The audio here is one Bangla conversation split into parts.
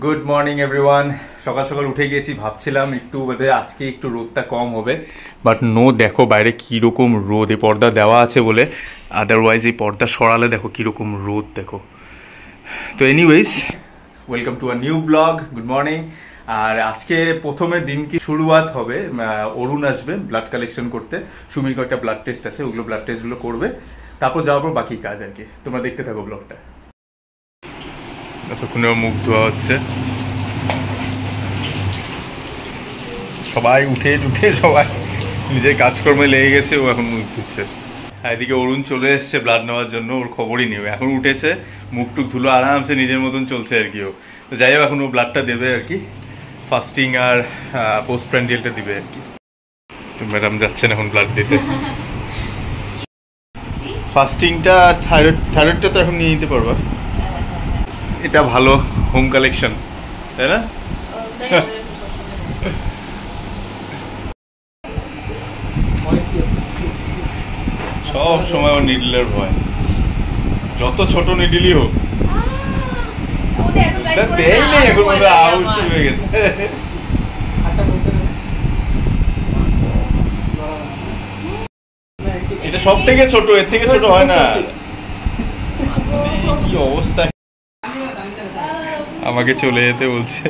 Good morning everyone. সকাল সকাল উঠে গেছি, ভাবছিলাম একটু বোধহয় আজকে একটু রোদটা কম হবে, বাট নো, দেখো বাইরে কীরকম রোদ। এই পর্দা দেওয়া আছে বলে, আদারওয়াইজ এই পর্দা সরালে দেখো কীরকম রোদ দেখো। তো anyways, welcome to a new blog. Good morning. আর আজকে প্রথমে দিন কি শুরুয়াত হবে, অরুণ আসবে ব্লাড কালেকশন করতে। সুমির কয়েকটা ব্লাড টেস্ট আছে, ওগুলো ব্লাড টেস্টগুলো করবে, তারপর যাওয়ার পর বাকি কাজ আর কি। তোমরা দেখতে থাকো ব্লগটা। এতক্ষণে মুখ ধোয়া হচ্ছে, সবাই উঠে সবাই নিজের কাজকর্মে লেগে গেছে। ও এখন মুখ ধুচ্ছে। এদিকে অরুণ চলে এসছে ব্লাড নেওয়ার জন্য, ওর খবরই নেই। এখন উঠেছে, মুখ টুক ধুলো, আরামসে নিজের মতন চলছে আর কি। ও তো যাই হোক, এখন ও ব্লাডটা দেবে আর কি, ফাস্টিং আর পোস্ট প্র্যান্ডিয়ালটা দিবে আর কি। তো ম্যাডাম যাচ্ছেন এখন ব্লাড দিতে। ফাস্টিংটা আর থাইরয়েডটা তো এখন নিয়ে নিতে পারবা। এটা ভালো হোম কালেকশন, তাই না? সব সময় ওর নিডলের ভয়, যত ছোট নিডলই হোক। হয়ে গেছে। এটা সব থেকে ছোট, এর থেকে ছোট হয় না। কি অবস্থা, আমাকে চলে যেতে বলছে।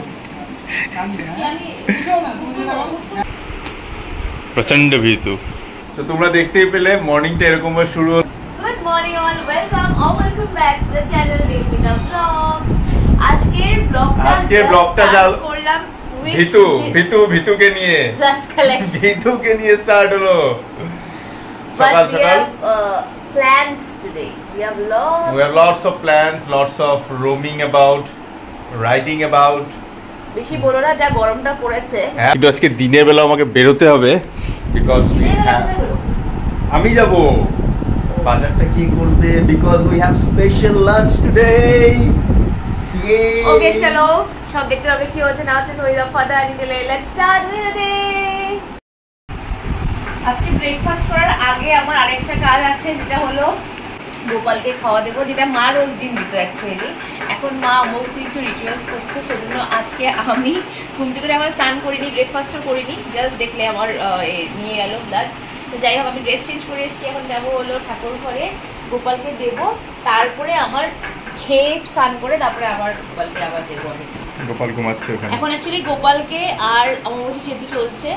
প্রচন্ড ভীতু। তো তোমরা দেখতেই পেলে মর্নিংটা এরকম শুরু। Good morning all, welcome back to the channel Debmita blogs. আজকের ব্লগটা করলাম ভিতুকে নিয়ে। ব্লাড কালেকশন ভিতুকে নিয়ে স্টার্ট হলো সকাল সকাল। Plans today. We have lots of plans, lots of roaming about, riding about. বেশি বলো না, যা গরমটা পড়েছে। কিন্তু আজকে দিনের বেলা আমাকে বেরোতে হবে, বিকজ আমি যাব বাজারটা কি করতে, because we have special lunch today. Okay চলো, সব দেখতে হবে কি হচ্ছে না হচ্ছে। So without further adieu, let's start with the day. আজকে ব্রেকফাস্ট করার আগে আমার আরেকটা কাজ আছে, যেটা হলো গোপালকে খাওয়া দেবো, যেটা মা রোজ দিন দিত অ্যাকচুয়ালি। এখন মা আমার কিছু রিচুয়ালস করছে, সেজন্য আজকে আমি ঘুম থেকে আমার স্নান করিনি, ব্রেকফাস্টও করিনি, জাস্ট দেখলে আমার নিয়ে গেল ব্লাড। তো যাই হোক, আমি ড্রেস চেঞ্জ করে এসেছি, এখন যাবো হলো ঠাকুর ঘরে, গোপালকে দেবো, তারপরে আমার খেয়ে স্নান করে তারপরে আমার গোপালকে আবার দেবো। গোপাল ঘুমাচ্ছে এখন অ্যাকচুয়ালি গোপালকে আর আমার বসে সেতু চলছে,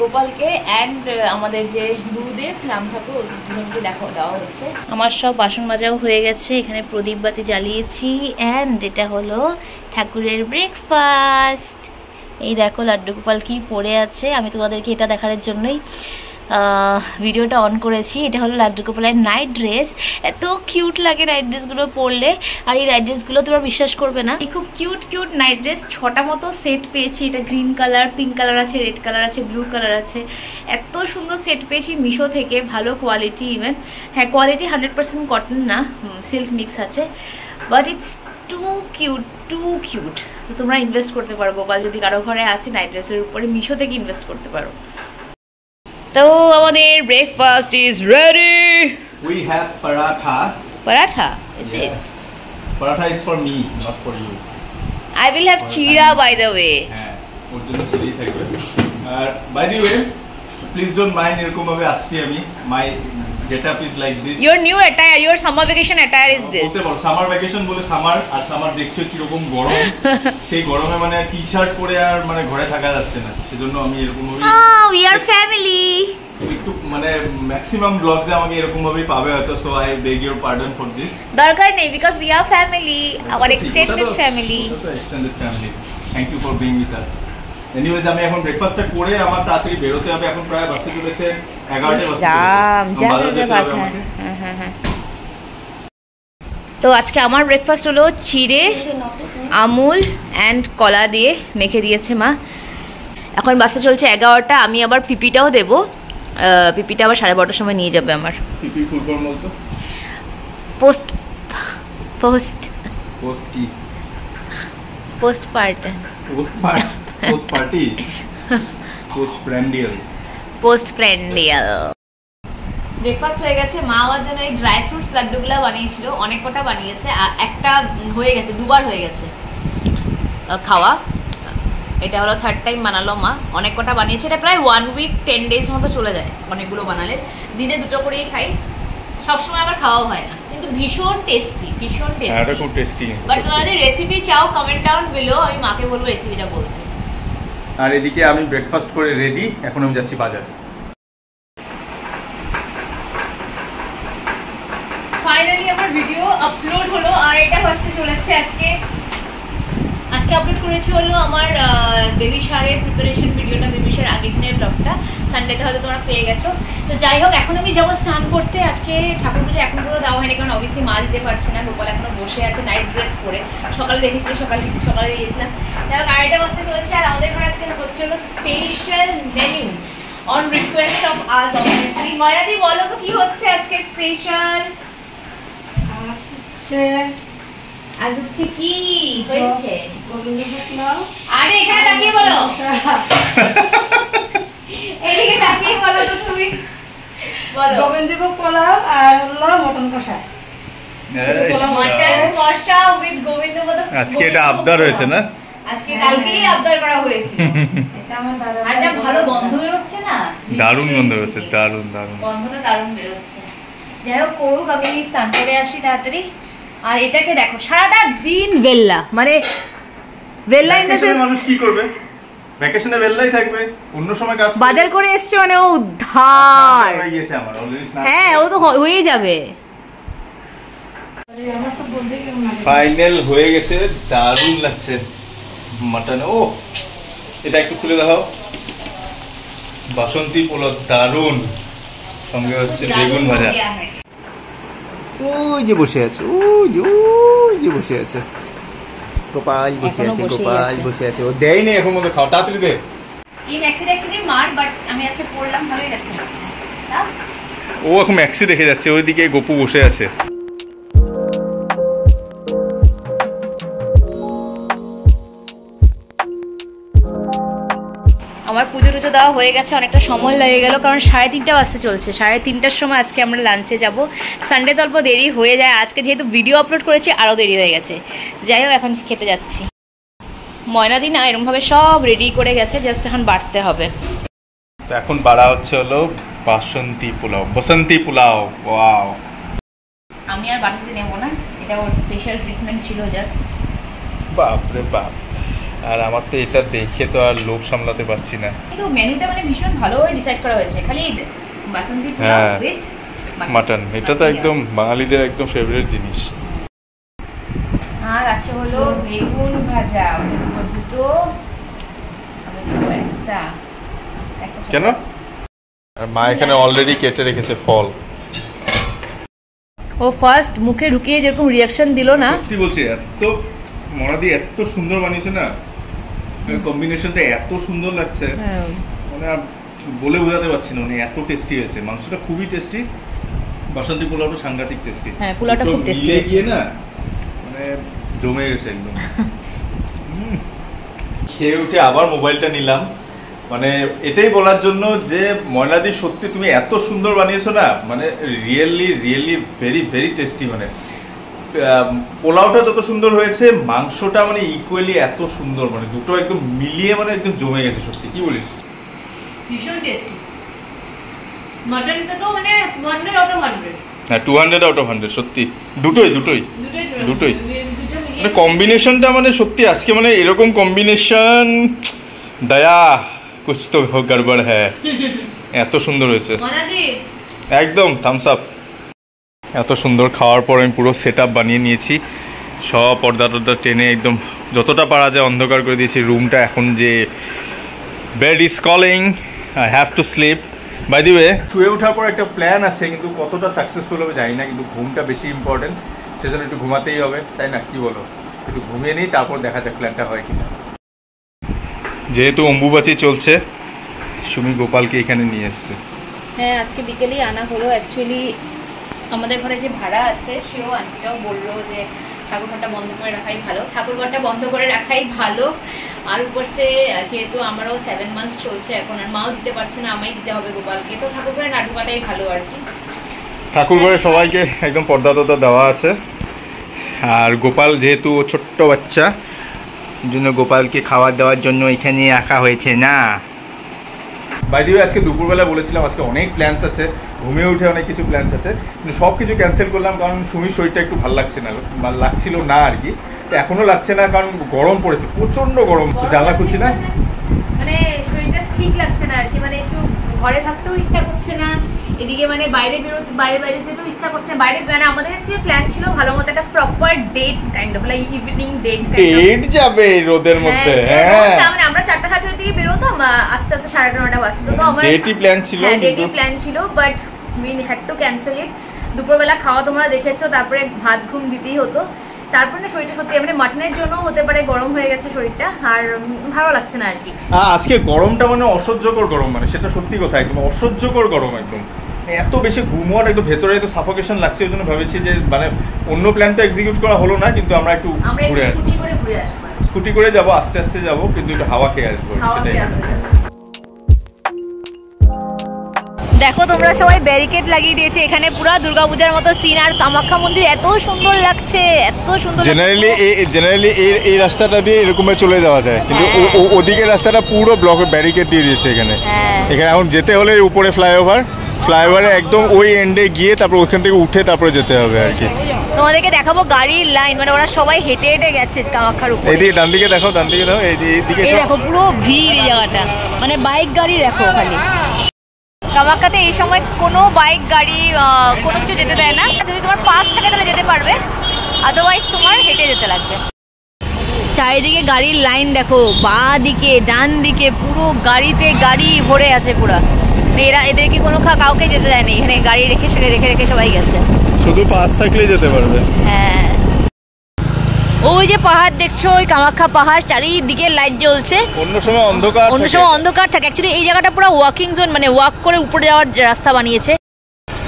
গোপালকে অ্যান্ড আমাদের যে গুরুদেব রাম ঠাকুর, দুজনকে দেওয়া হচ্ছে। আমার সব বাসন মাজাও হয়ে গেছে, এখানে প্রদীপ বাতি জ্বালিয়েছি, অ্যান্ড এটা হলো ঠাকুরের ব্রেকফাস্ট। এই দেখো লাড্ডু গোপাল কি পড়ে আছে, আমি তোমাদেরকে এটা দেখার জন্যই ভিডিওটা অন করেছি। এটা হলো লাড্ডু গোপালের নাইট ড্রেস। এত কিউট লাগে নাইট ড্রেসগুলো পরলে, আর এই নাইট ড্রেসগুলো তোমরা বিশ্বাস করবে না, এই খুব কিউট নাইট ড্রেস 6টা মতো সেট পেয়েছি। এটা গ্রিন কালার, পিঙ্ক কালার আছে, রেড কালার আছে, ব্লু কালার আছে। এত সুন্দর সেট পেয়েছি মিশো থেকে, ভালো কোয়ালিটি। ইভেন হ্যাঁ, কোয়ালিটি 100% কটন না, সিল্ক মিক্স আছে, বাট ইটস টু কিউট। তো তোমরা ইনভেস্ট করতে পারো, গোপাল যদি কারো ঘরে আছে নাইট ড্রেসের উপরে, মিশো থেকে ইনভেস্ট করতে পারো। তো আমাদের breakfast is ready. We have paratha. Paratha? Is it? Yes. Paratha is for me, not for you. I will have chira by the way. হ্যাঁ, ওর জন্য চিড়ি থাকবে। আর by the way, please don't mind এরকম ভাবে আসছি আমি। My getup is like this. Your new attire, your summer vacation attire is this. বলতে পারো সামার ভ্যাকেশন বলে সামার, আর সামার দেখছো কি রকম গরম। সেই গরমে মানে টি-শার্ট পরে আর মানে ঘরে থাকা যাচ্ছে না, সেজন্য আমি এরকম ভাবে। Oh, we are family. একটু মানে ম্যাক্সিমাম ব্লগসে আমাকে এরকম ভাবেই পাবে হয়তো, so I beg your pardon for this. দরকার নেই, because we are family, our extended family. Extended family. Thank you for being with us. Anyways, আমি এখন ব্রেকফাস্টটা করে আমার তাড়াতাড়ি বেরোতে হবে। এখন প্রায় বাসে চলেছে 11টা বাজে। হ্যাঁ। তো আজকে আমার ব্রেকফাস্ট হলো চিড়ে, আমুল অ্যান্ড কলা দিয়ে মেখে দিয়েছে মা। এখন বাসে চলছে 11টা, আমি আবার পিপিটাও দেবো। পিপিটা আবার 12:30টার সময় নিয়ে যাবে আমার। পিপি ফুল ফর্ম বলতো? পোস্ট কি? Post party. ব্রেকফাস্ট হয়ে গেছে। মা আমার জন্য এই ড্রাই ফ্রুটস লাড্ডুগুলো বানিয়েছিল, অনেক কটা বানিয়েছে, একটা হয়ে গেছে, দুবার হয়ে গেছে। খাওয়া। এটা হলো 3rd টাইম বানালো মা, অনেক কটা বানিয়েছে, এটা প্রায় 1 উইক 10 ডেজ মতো চলে যায় অনেকগুলো বানালে। দিনে 2টো করেই খাই, সবসময় আবার খাওয়াও হয় না, কিন্তু ভীষণ টেস্টি, ভীষণ টেস্টি। এটা খুব টেস্টি। বাট তোমরা যদি রেসিপি চাও কমেন্ট ডাউন বিলো, আমি মাকে বলবো রেসিপিটা বলতে। আর এদিকে আমি ব্রেকফাস্ট করে রেডি, এখন আমি যাচ্ছি বাজারে। ফাইনালি আমার ভিডিও আপলোড হলো, আর এটা হচ্ছে চলেছে আজকে আপলোড করেছি হলো আমার বেবি শাওয়ারের প্রিপারেশন ভিডিওটা, বেবি শাওয়ার আগের দিনের ব্লগটা। সানডেতে হয়তো তোমরা পেয়ে গেছো। তো যাই হোক, এখন আমি যাবো স্নান করতে। আজকে ঠাকুর পুজো এখন পুরো দেওয়া হয়নি, কারণ অবভিয়াসলি মা দিতে পারছে না, গোপাল এখনো বসে আছে নাইট ড্রেস পরে। সকালে দেখেছিল, সকালে গিয়েছিলাম। যাই হোক, 2:30 বাজতে চলেছে। আর আমাদের ঘরে আজকে হচ্ছে হলো special menu on request of us obviously. ময়াদি বলো তো কি হচ্ছে আজকে স্পেশাল? আজ হচ্ছে কি হয়েছে? আরে এখানে তাকিয়ে বলো, এদিকে তাকিয়ে বলো তো তুমি, বলো। গোবিন্দভোগ পোলাও আর হলো মটন কষা। মটন কষা উইথ গোবিন্দভোগ। আজকে এটা আবদার হয়েছে না? আজকে কালকেই আবদার করা হয়েছিল। এটা আমার দাদা। আর যা ভালো গন্ধ বেরোচ্ছে না, দারুণ গন্ধ বেরোচ্ছে, দারুণ দারুণ গন্ধটা দারুণ বেরোচ্ছে। যাই হোক, করুক, আমি স্নান করে আসি তাড়াতাড়ি। আর এটাকে দেখো, সারাটা দিন বেল্লা, মানে বেল্লা ইন দ্য সেন্স, মানুষ কি করবে ভ্যাকেশনে? বেল্লাই থাকবে, অন্য সময় কাজ বাজার করে এসছে মানে ও উদ্ধার হয়ে গেছে আমার অলরেডি স্নান। হ্যাঁ, ও তো হয়ে যাবে। আমার তো বলতে কেমন লাগে। ফাইনাল হয়ে গেছে, দারুণ লাগছে মাটন। ও এটা একটু খুলে দেখাও। বাসন্তী পোলাও দারুণ, সঙ্গে হচ্ছে বেগুন ভাজা। ওই যে বসে আছে, ওই যে বসে আছে গোপাল, বসে আছে গোপাল, বসে আছে। ও দেয় নেই এখন মতো, খাও তাড়াতাড়ি দে। এই ম্যাক্সি মার, বাট আমি আজকে পড়লাম, ভালোই লাগছে না। ও এখন ম্যাক্সি দেখে যাচ্ছে, ওইদিকে গপু বসে আছে। আমার পুজো টুজো দেওয়া হয়ে গেছে, অনেকটা সময় লেগে গেল, কারণ 3:30 বাজতে চলছে। 3:30টার সময় আজকে আমরা লাঞ্চে যাব। সানডেতে অল্প দেরি হয়ে যায়, আজকে যেহেতু ভিডিও আপলোড করেছি আরও দেরি হয়ে গেছে। যাই হোক, এখন খেতে যাচ্ছি। ময়নাদি না এরকমভাবে সব রেডি করে গেছে, জাস্ট এখন বাড়তে হবে। তো এখন বাড়া হচ্ছে হলো বসন্তী পোলাও। ওয়াও, আমি আর বাড়িতে নেব না, এটা ওর স্পেশাল ট্রিটমেন্ট ছিল জাস্ট। বাপরে বাপ। আর আমার তো এটা দেখে তো আর লোভ সামলাতে পারছি না। কিন্তু মেনুটা মানে ভীষণ ভালোভাবে ডিসাইড করা হয়েছে, খালি বাসন্তী পোলাও উইথ মাটন, এটা তো একদম বাঙালিদের একদম ফেভারিট জিনিস। আর আছে হলো বেগুন ভাজা, দুটো, আমি দিব একটা। কেন? আর মা এখানে অলরেডি কেটে রেখেছে ফল। ও ফার্স্ট মুখে ঢুকিয়ে যেরকম রিয়াকশন দিল না, সত্যি বলছি, এত মনাদি এত সুন্দর বানিয়েছে না, কম্বিনেশনটা এত সুন্দর লাগছে, মানে বলে বোঝাতে পারছি না, মানে এত টেস্টি হয়েছে। মাংসটা খুবই টেস্টি, বাসন্তী পোলাওটা সাংঘাতিক টেস্টি। হ্যাঁ, পোলাওটা খুব টেস্টি মিলে গিয়ে না মানে জমে গেছে একদম। খেয়ে উঠে আবার মোবাইলটা নিলাম, মানে এটাই বলার জন্য যে ময়নাদি সত্যি তুমি এত সুন্দর বানিয়েছো না, মানে রিয়েলি ভেরি ভেরি টেস্টি। মানে পোলাওটা যত সুন্দর হয়েছে, মাংসটা মানে ইকুয়ালি এত সুন্দর, মানে দুটো একদম মিলিয়ে মানে একদম জমে গেছে সত্যি। কি বলিস? ভীষণ টেস্টি। মাটনটা তো মানে 100 আউট অফ 100। হ্যাঁ, 200 আউট অফ 100 সত্যি। দুটোই মানে কম্বিনেশনটা মানে সত্যি আজকে মানে এরকম কম্বিনেশন দয়া কুছ তো গড়বড় হ্যাঁ, এত সুন্দর হয়েছে একদম থামস আপ। এত সুন্দর খাওয়ার পর আমি পুরো সেট আপ বানিয়ে নিয়েছি, সব পর্দা টর্দা টেনে একদম যতটা পারা যায় অন্ধকার করে দিয়েছি রুমটা। এখন যে bed is calling, I have to sleep. By the way, শুয়ে ওঠার পর একটা প্ল্যান আছে, কিন্তু কতটা সাকসেসফুল হবে জানি না, কিন্তু ঘুমটা বেশি ইম্পর্টেন্ট, সেজন্য একটু ঘুমাতেই হবে, তাই না? কি বলো? একটু ঘুমিয়ে নিই, তারপর দেখা যাক প্ল্যানটা হয় কিনা। যেহেতু অম্বুবাচী চলছে, সুমি গোপালকে এখানে নিয়ে এসছে। হ্যাঁ, আজকে বিকেলেই আনা হলো। অ্যাকচুয়ালি আমাদের ঘরে যে ভাড়া আছে, সেও আন্টিটাও বললো যে ঠাকুরঘরটা বন্ধ করে রাখাই ভালো, ঠাকুরঘরটা বন্ধ করে রাখাই ভালো। আর উপরসে যেহেতু আমারও 7 মান্থস চলছে এখন, আর মাও দিতে পারছে না, আমাই দিতে হবে গোপালকে, তো ঠাকুরঘরে না ঢোকাটাই ভালো আর কি। ঠাকুরঘরে সবাইকে একদম পর্দা টর্দা দেওয়া আছে, আর গোপাল যেহেতু ছোট্ট বাচ্চা, জন্য গোপালকে খাবার দেওয়ার জন্য এখানে রাখা হয়েছে না। বাই দ্য ওয়ে আজকে দুপুরবেলা বলেছিলাম আজকে অনেক প্ল্যান্স আছে, ঘুমিয়ে উঠে অনেক কিছু প্ল্যান্স আছে, কিন্তু সব কিছু ক্যান্সেল করলাম কারণ সুমির শরীরটা একটু ভালো লাগছিল না আর কি। এখনো লাগছে না কারণ গরম পড়েছে, প্রচন্ড গরম, জানলা খুলছি না, মানে শরীরটা ঠিক লাগছে না আর কি, মানে একটু ঘরে থাকতেও ইচ্ছা করছে না, এদিকে মানে বাইরে যেতেও ইচ্ছা করছে না। বাইরে মানে আমাদের একটা প্ল্যান ছিল ভালো মতো একটা proper date kind of like evening date যাবে রোদের মধ্যে। মানে আমরা 4টা 4:30 দিকে বেরোতাম, আস্তে আস্তে 9:30 বাজতো। তো আমার ডেটই প্ল্যান ছিল but we had to cancel it. দুপুরবেলা খাওয়া তোমরা দেখেছো, তারপরে ভাত ঘুম দিতেই হতো। তারপরে না শরীরটা সত্যি মানে মাটনের জন্য হতে পারে গরম হয়ে গেছে শরীরটা, আর ভালো লাগছে না আর কি। আজকে গরমটা মানে অসহ্যকর গরম, মানে সেটা সত্যি কথা, একদম অসহ্যকর গরম, একদম এত বেশি ঘুমোয়ার একদম ভেতরে একটু সাফোকেশন লাগছে। ওই জন্য ভেবেছি যে মানে অন্য প্ল্যান তো এক্সিকিউট করা হলো না, কিন্তু আমরা একটু স্কুটি করে যাবো, আস্তে আস্তে যাবো, কিন্তু একটু হাওয়া খেয়ে আসবো, সেটাই। দেখো তোমরা সবাই ব্যারিকেড লাগিয়ে দিয়েছে এখানে, পুরো দুর্গাপূজার মতো সিন, আর কামাখ্যা মন্দির এত সুন্দর লাগছে, এত সুন্দর। জেনারেলি এই রাস্তাটা দিয়ে এরকম চলে যাওয়া যায়, কিন্তু ওদিকের রাস্তাটা পুরো ব্লক ব্যারিকেড দিয়ে দিয়েছে এখানে। এখানে এখন যেতে হলে উপরে ফ্লাইওভারে একদম ওই এন্ডে গিয়ে তারপর ওখান থেকে উঠে তারপরে যেতে হবে আর কি। তোমাদেরকে দেখাবো গাড়ির লাইন, মানে ওরা সবাই হেঁটে হেঁটে গেছে কামাখ্যার উপরে। এইদিকে ডান দিকে দেখো, এইদিকে দেখো পুরো ভিড় এই জায়গাটা, মানে বাইক গাড়ি দেখো খালি। কামাখ্যাতে এই সময় কোনো বাইক গাড়ি কোনো কিছু যেতে দেয় না, যদি তোমার পাস থাকে তাহলে যেতে পারবে, আদারওয়াইজ তোমার হেঁটে যেতে লাগবে। চারিদিকে গাড়ির লাইন দেখো, বাঁ দিকে ডান দিকে পুরো গাড়িতে গাড়ি ভরে আছে পুরো। এদেরকে কোনো কাউকে যেতে দেয়নি, এখানে গাড়ি রেখে রেখে সবাই গেছে, শুধু পাস থাকলেই যেতে পারবে। হ্যাঁ, ওই যে পাহাড় দেখছো, ওই কামাখ্যা পাহাড়, চারিদিকে লাইট জ্বলছে। অন্য সময় অন্ধকার থাকে। অ্যাকচুয়ালি এই জায়গাটা পুরো ওয়াকিং জোন, মানে ওয়াক করে উপরে যাওয়ার রাস্তা বানিয়েছে,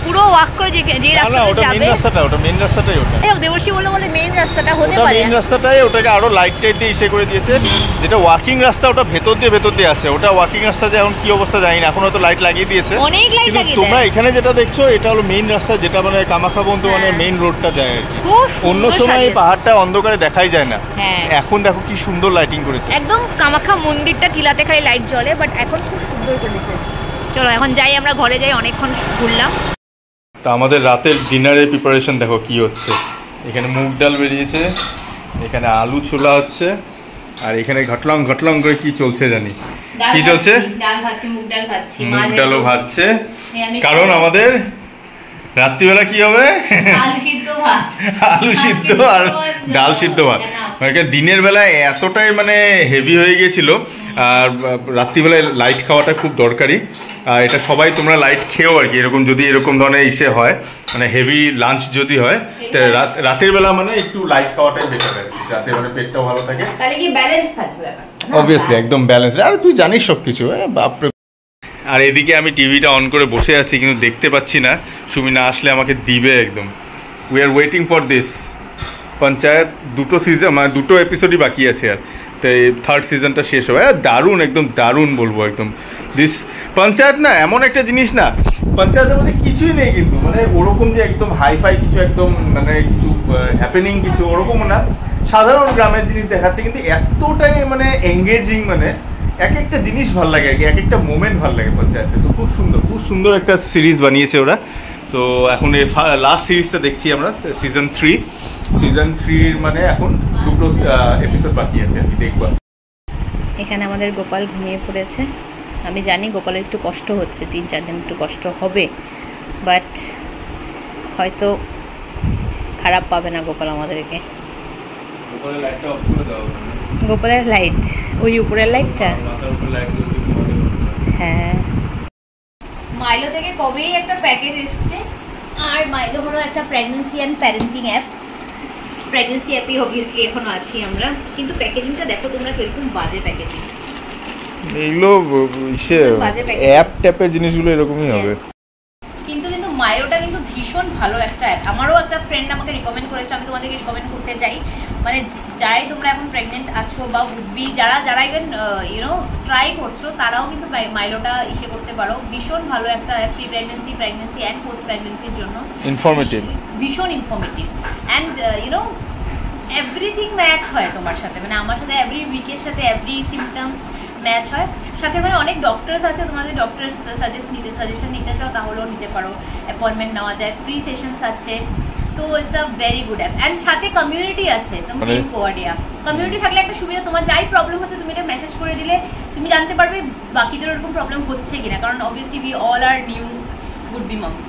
পুরো ওয়াক করে যে রাস্তাটা যাবে। ওটা মেইন রাস্তাটাই, ওটা দেবশ্রী বললো বলে মেইন রাস্তাটা হতে পারে, মেইন রাস্তাটাই, ওটাকে আরো লাইট দিয়ে ইসে করে দিয়েছে। যেটা ওয়াকিং রাস্তা ওটা ভেতর দিয়ে আছে, ওটা ওয়াকিং রাস্তা যে এখন কি অবস্থা জানি না, এখন হয়তো লাইট লাগিয়ে দিয়েছে, অনেক লাইট লাগিয়ে দিয়েছে। তোমরা এখানে যেটা দেখছো এটা হলো মেইন রাস্তা, যেটা মানে কামাখ্যা পর্যন্ত মানে মেইন রোডটা যায় আর কি। অন্য সময় এই পাহাড়টা অন্ধকারে দেখাই যায় না, এখন দেখো কি সুন্দর লাইটিং করেছে, একদম কামাখ্যা মন্দিরটা টিলাতে খালি লাইট জ্বলে, বাট এখন খুব সুন্দর করেছে। চলো এখন যাই, আমরা ঘরে যাই, অনেকক্ষণ ঘুরলাম। তা আমাদের রাতের ডিনারের প্রিপারেশন দেখো কি হচ্ছে। এখানে মুগ ডাল বেরিয়েছে, এখানে আলু ছোলা হচ্ছে, আর এখানে ঘটলং করে কি চলছে জানি, কি চলছে, মুগ ডালও ভাজছে, কারণ আমাদের রাত্রিবেলা কি হবে, আলু সিদ্ধ আর ডাল সিদ্ধ ভাত। মানে দিনের বেলায় এতটাই মানে হেভি হয়ে গিয়েছিল, আর রাত্রিবেলায় লাইট খাওয়াটা খুব দরকারি। এটা সবাই তোমরা লাইট খেও আর কি, এরকম যদি এরকম ধরনের ইসে হয়, মানে হেভি লাঞ্চ যদি হয়, রাতের বেলা মানে একটু লাইট খাওয়াটাই বেটার আর কি, যাতে মানে পেটটাও ভালো থাকে, তাহলে কি ব্যালেন্স থাকবে। অবভিয়াসলি একদম ব্যালেন্স। আর তুই জানিস সব কিছু, বাপরে। আর এদিকে আমি টিভিটা অন করে বসে আছি, কিন্তু দেখতে পাচ্ছি না, সুমি না আসলে আমাকে দিবে একদম। We are waiting for this panchayat, দুটো এপিসোডই বাকি আছে, আর তো এই 3rd সিজনটা শেষ হবে। দারুণ, একদম দারুণ বলবো একদম। দিস পঞ্চায়েত না এমন একটা জিনিস না, পঞ্চায়েতের মধ্যে কিছুই নেই কিন্তু, মানে ওরকম যে একদম হাইফাই কিছু, একদম মানে কিছু হ্যাপেনিং কিছু ওরকম না, সাধারণ গ্রামের জিনিস দেখাচ্ছে, কিন্তু এতটাই মানে এঙ্গেজিং, মানে এক একটা জিনিস ভালো লাগে আর কি, এক একটা মোমেন্ট ভালো লাগে পঞ্চায়েতে। তো খুব সুন্দর একটা সিরিজ বানিয়েছে ওরা। তো এখন এই লাস্ট সিরিজটা দেখছি আমরা, সিজন 3 মানে এখন 2টো এপিসোড বাকি আছে আর কি, দেখবো। এখানে আমাদের গোপাল ঘুমিয়ে পড়েছে, আমি জানি গোপালের একটু কষ্ট হচ্ছে, 3-4 দিন একটু কষ্ট হবে, বাট হয়তো খারাপ পাবে না গোপাল আমাদেরকে। গোপালের লাইট, ওই উপরের লাইটটা, হ্যাঁ। মাইলো থেকে কবেই একটা প্যাকেজ এসছে, আর মাইলো হলো একটা pregnancy and parenting app. Pregnancy অ্যাপই অবভিয়াসলি এখনো আছি আমরা, কিন্তু প্যাকেজিংটা দেখো তোমরা কিরকম বাজে প্যাকেজিং। এগুলো অ্যাপ ট্যাপের জিনিসগুলো এরকমই হবে, কিন্তু মায়োটা কিন্তু ভীষণ ভালো একটা অ্যাপ। আমারও একটা ফ্রেন্ড আমাকে রিকমেন্ড করেছে, আমি তোমাদেরকে রিকমেন্ড করতে চাই, মানে যারাই তোমরা এখন প্রেগনেন্ট আছো বা উঠবি, যারা ইভেন ট্রাই করছো, তারাও কিন্তু মাইলোটা ইসে করতে পারো। ভীষণ ভালো একটা app, pre pregnancy and post প্রেগনেন্সির জন্য, ইনফরমেটিভ, ভীষণ ইনফরমেটিভ। অ্যান্ড এভরিথিং ম্যাচ হয় তোমার সাথে, মানে আমার সাথে এভরি উইকের সাথে এভরি সিমটমস ম্যাচ হয়। সাথে ওখানে অনেক ডক্টরস আছে, তোমাদের ডক্টরস সাজেশন নিতে চাও তাহলেও নিতে পারো, অ্যাপয়েন্টমেন্ট নেওয়া যায়, ফ্রি সেশনস আছে। তো it's a very good app. And সাথে কমিউনিটি আছে, তোমার সেম কোয়ার্ডিয়া কমিউনিটি থাকলে একটা সুবিধা, তোমার যাই প্রবলেম হচ্ছে তুমি এটা মেসেজ করে দিলে তুমি জানতে পারবে বাকিদের ওরকম প্রবলেম হচ্ছে কিনা, কারণ obviously we all are new would be moms.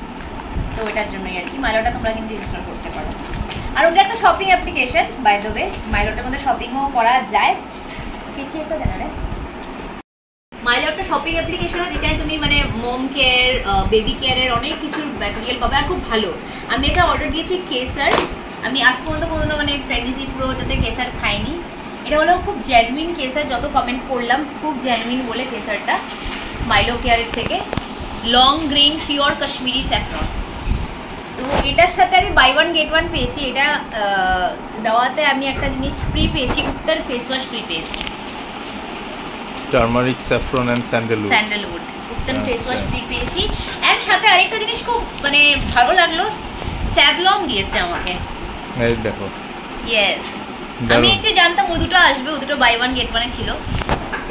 তো এটার জন্যই আর কি মাইলোটা তোমরা কিন্তু ইনস্টল করতে পারো। আর ওদের একটা shopping application by the way, মাইলোটার মধ্যে শপিংও করা যায়। কিছু একটা জানা রে মাইলো একটা শপিং অ্যাপ্লিকেশন আছে যেখানে তুমি মানে মোম কেয়ার, বেবি কেয়ারের অনেক কিছুর ম্যাটেরিয়াল পাবে, আর খুব ভালো। আমি এটা অর্ডার দিয়েছি কেসার, আমি আজ পর্যন্ত কোনো মানে প্রেগনেন্সি পুরোটাতে কেসার খাইনি। এটা হলো খুব জেনুইন কেসার, যত কমেন্ট করলাম খুব জেনুইন বলে কেসারটা মাইলো কেয়ারের থেকে। Long grain pure Kashmiri saffron. তো এটার সাথে আমি বাই ওয়ান গেট ওয়ান পেয়েছি। এটা দেওয়াতে আমি একটা জিনিস ফ্রি পেয়েছি, উত্তর ফেস ওয়াশ ফ্রি পেয়েছি, টার্মারিক, স্যাফরন এন্ড স্যান্ডেলউড উত্তর ফেস ওয়াশ ফ্রি পেয়েছি। এন্ড সাথে আরেকটা জিনিস খুব মানে ভালো লাগলো, স্যাভলন দিয়েছে আমাকে। এই দেখো, ইয়েস আমি একটু জানতাম ও দুটো আসবে, ও দুটো বাই ওয়ান গেট ওয়ানে ছিল।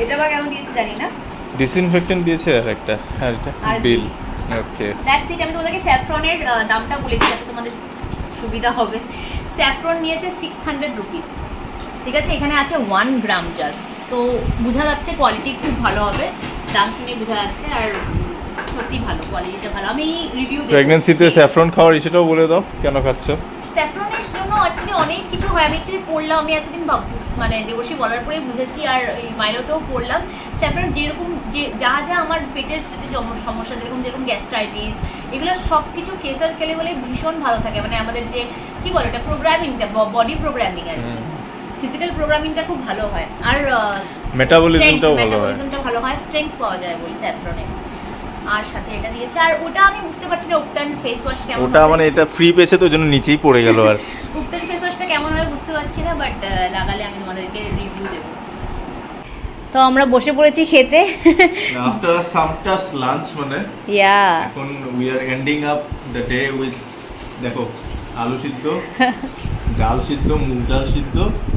এটা বা কেমন দিয়েছে জানি না। ডিসইনফেক্টেন্ট দিয়েছে আর একটা, আর এটা বিল। Okay that's it. আমি তোমাদেরকে স্যাফরনের দামটা বলে দিই যাতে তোমাদের সুবিধা হবে। স্যাফরন নিয়েছে 600 রুপিস, ঠিক আছে। এখানে আছে 1 গ্রাম জাস্ট, তো বোঝা যাচ্ছে কোয়ালিটি খুব ভালো হবে, দাম শুনে বোঝা যাচ্ছে। আর সত্যি ভালো, কোয়ালিটিটা ভালো। আমি রিভিউ দেব। প্রেগন্যান্সিতে স্যাফরন খাওয়ার সেটাও বলে দাও, কেন খাচ্ছ? স্যাফরনের জন্য অ্যাকচুয়ালি অনেক কিছু হয়, আমি অ্যাকচুয়ালি পড়লাম, আমি এতদিন মানে দেবশ্রী বলার পরে বুঝেছি, আর এই মাইলোতেও পড়লাম। স্যাফরন যেরকম যা আমার পেটের যদি সমস্যা, যেরকম গ্যাস্ট্রাইটিস, এগুলো সব কিছু কেসার খেলে বলে ভীষণ ভালো থাকে। মানে আমাদের যে কি বলে এটা প্রোগ্রামিংটা, বডি প্রোগ্রামিং আর কি, ফিজিক্যাল প্রোগ্রামিংটা খুব ভালো হয়। আর মেটাবলিজমটাও ভালো হয়, স্ট্রেংথ পাওয়া যায় বলি স্যাফরনে। আর সাথে এটা দিয়েছে, আর ওটা আমি বুঝতে পারছি না উপটান ফেস ওয়াশ কেমন, ওটা মানে এটা ফ্রি পেয়েছে তো জন্য নিচেই পড়ে গেল। আর উপটান ফেস ওয়াশটা কেমন হবে বুঝতে পারছি না, বাট লাগালে আমি তোমাদেরকে রিভিউ দেব। তো আমরা বসে পড়েছি খেতে আফটার সামটাস লাঞ্চ, মানে ইয়া এখন we are ending up the day with, দেখো আলু সিদ্ধ, ডাল সিদ্ধ, মুগ ডাল সিদ্ধ,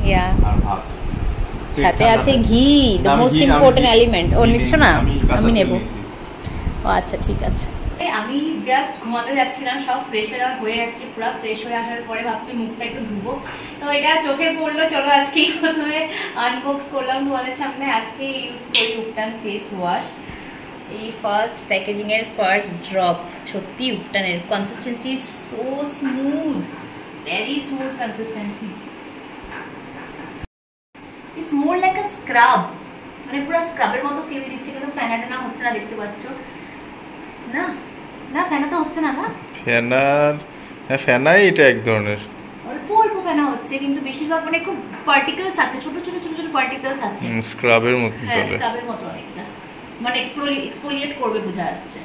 ইয়া আর ভাত, সাথে আছে ঘি, দ্য মোস্ট ইম্পর্টেন্ট এলিমেন্ট। ও নিচ্ছ না? আমি নেব। ও আচ্ছা ঠিক আছে। আমি জাস্ট ঘুমাতে যাচ্ছিলাম, সব ফ্রেশ হয়ে আসছি, পুরো ফ্রেশ হয়ে আসার পরে ভাবছি মুখটা একটু ধুবো, তো এটা চোখে পড়লো। চলো আজকেই প্রথমে আনবক্স করলাম তোমাদের সামনে। আজকে ইউজ করি উপটান ফেস ওয়াশ, এই ফার্স্ট প্যাকেজিংয়ের ফার্স্ট ড্রপ। সত্যি উপটানের consistency so smooth, very smooth consistency, it's more like a scrub, মানে পুরো স্ক্রাবের মতো ফিল দিচ্ছে, কিন্তু ফেনাটা হচ্ছে না, দেখতে পাচ্ছ না? না ফেনা তো হচ্ছে না, না ফেনাই এটা এক ধরনের অল্প অল্প ফেনা হচ্ছে, কিন্তু বেশিরভাগ মানে খুব পার্টিকেলস আছে, ছোট ছোট ছোট ছোট পার্টিকেলস আছে, স্ক্রাবের মতো। হ্যাঁ স্ক্রাবের মতো অনেকটা, মানে এক্সফোলিয়েট করবে বোঝা যাচ্ছে।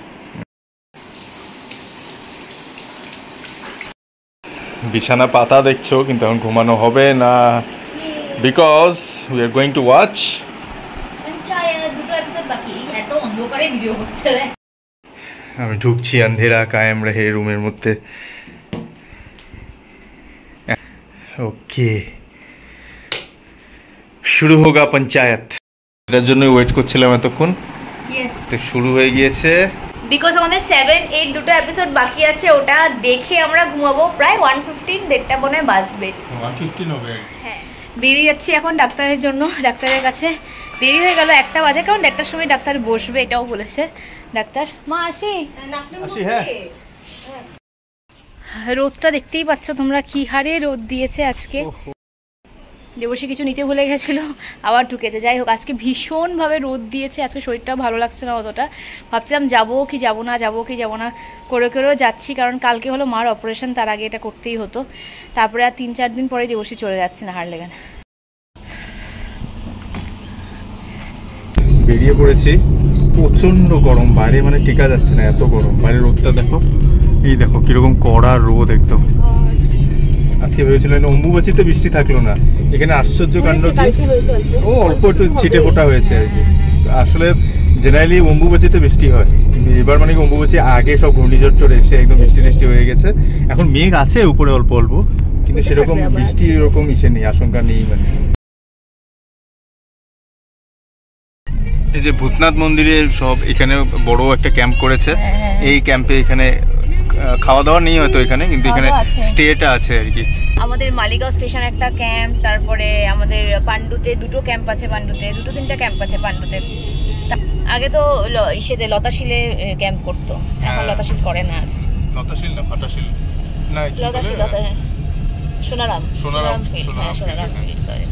বিছানা পাতা দেখছো, কিন্তু এখন ঘুমানো হবে না, because we are going to watch দুটো এপিসোড বাকি। এত অন্ধকারে ভিডিও করছে। আমি ঢুকছি আন্ধেরা কায়েম রহে রুমের মধ্যে। ওকে, শুরু হোগা পঞ্চায়েত। এটার জন্যই ওয়েট করছিলাম এতক্ষণ, তো শুরু হয়ে গিয়েছে। বিকজ আমাদের 7-8 দুটো এপিসোড বাকি আছে, ওটা দেখে আমরা ঘুমাবো। প্রায় 1:15 দেড়টা মনে হয় বাজবে, 1:15 হবে। হ্যাঁ, বেরিয়ে যাচ্ছি এখন ডাক্তারের জন্য। ডাক্তারের কাছে দেরি হয়ে গেল, 1টা বাজে, কারণ 1টার সময় ডাক্তার বসবে, এটাও বলেছে ডাক্তার। মা আসি। হ্যাঁ, রোদটা দেখতেই পাচ্ছ তোমরা, কি হারে রোদ দিয়েছে আজকে। দেবশ্রী কিছু নিতে ভুলে গেছিলো, আবার ঢুকেছে। যাই হোক, আজকে ভীষণভাবে রোদ দিয়েছে, আজকে শরীরটাও ভালো লাগছে না অতটা। ভাবছিলাম যাবো কি যাবো না করেও যাচ্ছি, কারণ কালকে হলো মার অপারেশন, তার আগে এটা করতেই হতো। তারপরে আর 3-4 দিন পরে দেবশ্রী চলে যাচ্ছে না হারলেগান। বেরিয়ে পড়েছি, প্রচন্ড গরম বাইরে, মানে টেকা যাচ্ছে না, এত গরম বাইরে। রোদটা দেখো, এই দেখো কিরকম কড়া রোদ একদম। আজকে ভেবেছিলাম অম্বুবাচিতে বৃষ্টি থাকলো না, এখানে আশ্চর্য কাণ্ড কি, ও অল্প একটু ছিটে ফোটা হয়েছে আর কি। আসলে জেনারেলি অম্বুবাচিতে বৃষ্টি হয়, এবার মানে অম্বুবাচি আগে সব ঘূর্ণিঝড় এসে একদম বৃষ্টি হয়ে গেছে। এখন মেঘ আছে উপরে অল্প অল্প, কিন্তু সেরকম বৃষ্টির এরকম ইসে নেই, আশঙ্কা নেই। মানে এই যে ভূতনাথ মন্দিরের সব এখানে বড় একটা ক্যাম্প করেছে, এই ক্যাম্পে এখানে খাওয়া দাওয়া নেই হয়তো এখানে, কিন্তু এখানে স্টেটা আছে আর কি। আমাদের মালিগাঁও স্টেশন একটা ক্যাম্প, তারপরে আমাদের পাণ্ডুতে দুটো ক্যাম্প আছে, পাণ্ডুতে দুটো তিনটা ক্যাম্প আছে পাণ্ডুতে। আগে তো ইসেতে লতাশিলে ক্যাম্প করতো, এখন লতাশিল করে না আর। লতাশিল না ফাটাশিল না, লতাশিল সোনারাম ফিল্ড, হ্যাঁ সোনারাম ফিল্ড, সরি।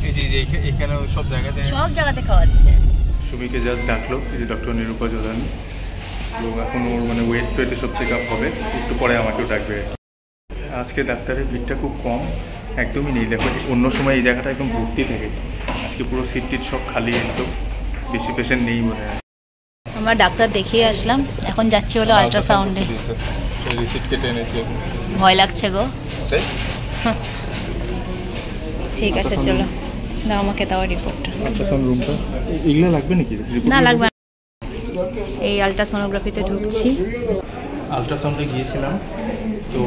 এই যে এখানে সব জায়গাতে খাওয়াচ্ছে। সুমিকে জাস্ট ডাকলো এই যে ডক্টর নিরূপা যোধানী, তো এখন ওর মানে ওয়েট টোয়েটে সব চেক আপ হবে, একটু পরে আমাকেও ডাকবে। আজকে ডাক্তারের ভিড়টা খুব কম, একদমই নেই। দেখো অন্য সময় এই জায়গাটা একদম ভর্তি থাকে, আজকে পুরো সিট টিট সব খালি, একদম বেশি পেশেন্ট নেই মনে হয়। আমরা ডাক্তার দেখিয়ে আসলাম, এখন যাচ্ছি হলো আল্ট্রাসাউন্ডে। রিসিট কেটে এনেছি, ভয় লাগছে গো। ঠিক আছে চলো, দাও আমাকে দাও রিপোর্টটা। আল্ট্রাসাউন্ড রুমটা এগুলো লাগবে নাকি? না লাগবে। এই আল্ট্রাসোনোগ্রাফিতে ঢুকছি। আল্ট্রাসাউন্ডে গিয়েছিলাম তো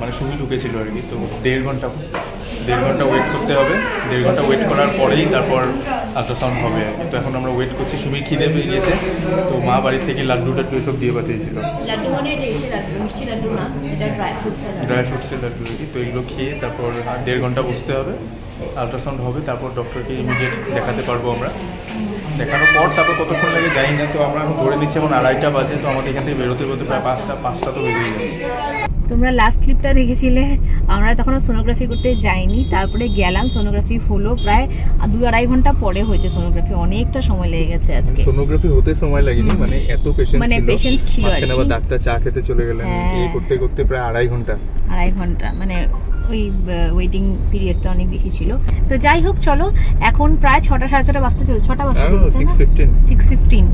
মানে সুমি ঢুকেছিল আর কি, তো 1.5 ঘন্টা ওয়েট করতে হবে। 1.5 ঘন্টা ওয়েট করার পরেই তারপর আল্ট্রাসাউন্ড হবে আর কি। তো এখন আমরা ওয়েট করছি, সুমির খিদে পেয়ে গিয়েছে, তো মা বাড়ি থেকে লাড্ডু সব দিয়ে পাঠিয়েছিল। লাড্ডু মানে এটা এসে লাড্ডু, মিষ্টি লাড্ডু না, এটা ড্রাই ফ্রুটসের লাড্ডু আর কি। তো এগুলো খেয়ে তারপর 1.5 ঘন্টা বসতে হবে, আল্ট্রাসাউন্ড হবে, তারপর ডক্টরকে ইমিডিয়েট দেখাতে পারবো আমরা। দেখানোর পর তারপর কতক্ষণ লাগে জানি না, তো আমরা এখন ধরে নিচ্ছি এখন 2:30টা বাজে, তো আমাদের এখান থেকে বেরোতে প্রায় 5টা তো বেরিয়ে যাবে। তোমরা লাস্ট ক্লিপটা দেখেছিলে, আমরা তখনও সোনোগ্রাফি করতে যাইনি, তারপরে গেলাম। সোনোগ্রাফি হলো প্রায় 2-2.5 ঘন্টা পরে হয়েছে সোনোগ্রাফি, অনেকটা সময় লেগে গেছে আজকে। সোনোগ্রাফি হতে সময় লাগেনি, মানে এত পেশেন্ট ছিল আর কি। আবার ডাক্তার চা খেতে চলে গেলেন, এই করতে করতে প্রায় 2.5 ঘন্টা মানে ওই ওয়েটিং পিরিয়ডটা অনেক বেশি ছিল। তো যাই হোক চলো, এখন প্রায় 6টা 6:30 বাজতে চলে, 6টা বাজতে চলে, 6:15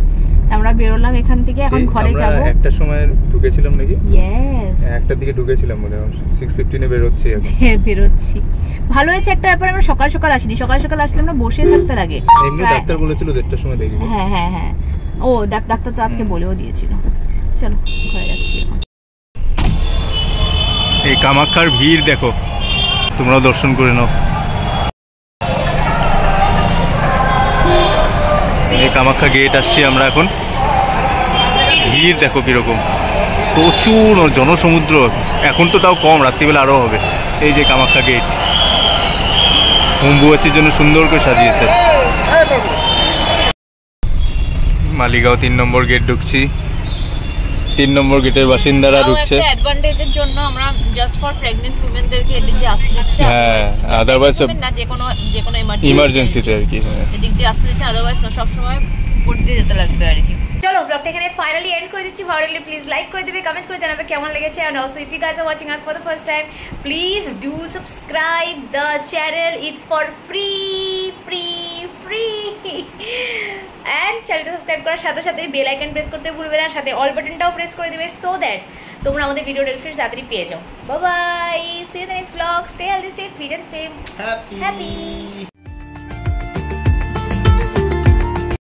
আমরা বেরোলাম এখান থেকে, এখন ঘরে যাব। আমরা একটা সময় ঢুকেছিলাম নাকি? ইয়েস, একটার দিকে ঢুকেছিলাম মনে হয়। 6:15 এ বেরোচ্ছি এখন। হ্যাঁ বেরোচ্ছি। ভালো হয়েছে একটা ব্যাপার, আমরা সকাল সকাল আসিনি। সকাল সকাল আসলে আমরা বসে থাকতে লাগে। এমনি ডাক্তার বলেছিল 1:30টার সময় দেখবি। হ্যাঁ ও ডাক্তার তো আজকে বলেও দিয়েছিল। চলো ঘরে যাচ্ছি এখন। এই কামাখ্যার ভিড় দেখো, তোমরাও দর্শন করে নাও। এই কামাখ্যা গেট আসছি আমরা এখন, ভিড় দেখো কিরকম, প্রচুর জনসমুদ্র। এখন তো তাও কম, রাত্রিবেলা আরও হবে। এই যে কামাখ্যা গেট, অম্বুবাচীর জন্য সুন্দর করে সাজিয়েছে। মালিগাঁও 3 নম্বর গেট ঢুকছি, 3 নম্বর গেটের বাসিন্দারা ঢুকছে। একটা অ্যাডভান্টেজের জন্য আমরা জাস্ট ফর প্রেগন্যান্ট উইমেনদেরকে এদিক দিয়ে আসতে দিচ্ছি। হ্যাঁ, আদারওয়াইজ না যে কোনো ইমার্জেন্সিতে আর কি, এদিক দিয়ে আসতে দিচ্ছি, আদারওয়াইজ না সব সময় পড়তে যেতে লাগবে আর কি। চলো ব্লগটা এখানে ফাইনালি এন্ড করে দিচ্ছি। ভালো লাগলে প্লিজ লাইক করে দিবে, কমেন্ট করে জানাবে কেমন লেগেছে। And also if you guys are watching us for the first time, please do subscribe the channel, it's for free. And চ্যানেলটা সাবস্ক্রাইব করার সাথে সাথে বেল আইকন প্রেস করতে ভুলবে না, সাথে অল বাটনটাও প্রেস করে দিবে, সো দ্যাট তোমরা আমাদের ভিডিও নোটিফিকেশন তাড়াতাড়ি পেয়ে যাও। Bye bye, see you in the next blog. Stay healthy, stay fit and stay happy.